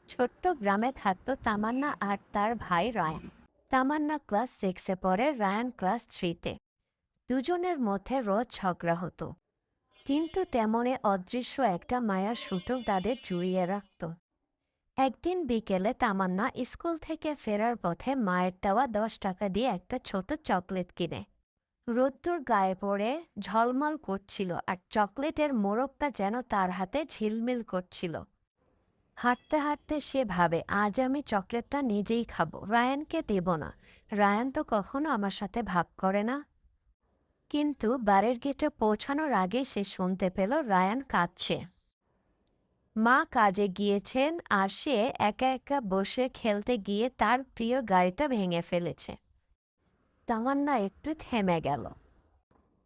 ছোট্ট গ্রামে থাকতো তামান্না আর তার ভাই রায়ান। তামান্না ক্লাস 6-এ পড়ে, রায়ান ক্লাস 3-তে। দুজনের মধ্যে রোজ ঝগড়া হতো, কিন্তু তেমনে অদৃশ্য একটা মায়ার সুতো তাদের জড়িয়ে রাখত। একদিন বিকেলে তামান্না স্কুল থেকে ফেরার পথে মায়ের দেওয়া 10 টাকা দিয়ে একটা ছোট চকলেট কিনে। রোদ্দুর গায়ে পড়ে ঝলমল করছিল, আর চকলেটের মোড়কটা যেন তার হাতে ঝিলমিল করছিল। হাঁটতে হাঁটতে সে ভাবে, আজ আমি চকলেটটা নিজেই খাবো, রায়ানকে দেব না। রায়ান তো কখনো আমার সাথে ভাগ করে না। কিন্তু বাড়ির গেটে পৌঁছানোর আগে সে শুনতে পেল রায়ান কাঁদছে। মা কাজে গিয়েছেন আর সে একা একা বসে খেলতে গিয়ে তার প্রিয় গাড়িটা ভেঙে ফেলেছে। তামান্না একটু থেমে গেল।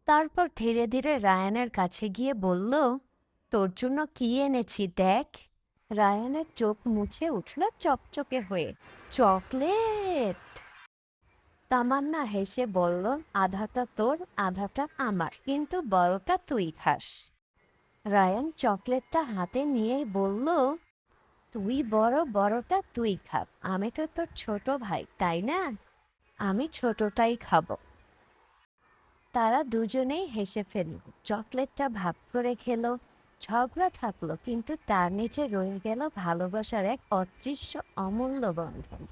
তারপর ধীরে ধীরে রায়ানের কাছে গিয়ে বলল, তোর জন্য কি এনেছি দেখ। রায়ানের চোখ মুছে উঠল চকচকে হয়ে। চকলেট! তামান্না হেসে বলল, আধাটা তোর, আধাটা আমার, কিন্তু বড়টা তুই খাস। রায়ান চকলেটটা হাতে নিয়েই বলল, তুই বড়, বড়টা তুই খা। আমি তো তোর ছোট ভাই, তাই না? আমি ছোটটাই খাবো। তারা দুজনেই হেসে ফেলল, চকলেটটা ভাগ করে খেল। ঝগড়া থাকলো, কিন্তু তার নিচে রয়ে গেল ভালোবাসার এক অদৃশ্য অমূল্য বন্ধন।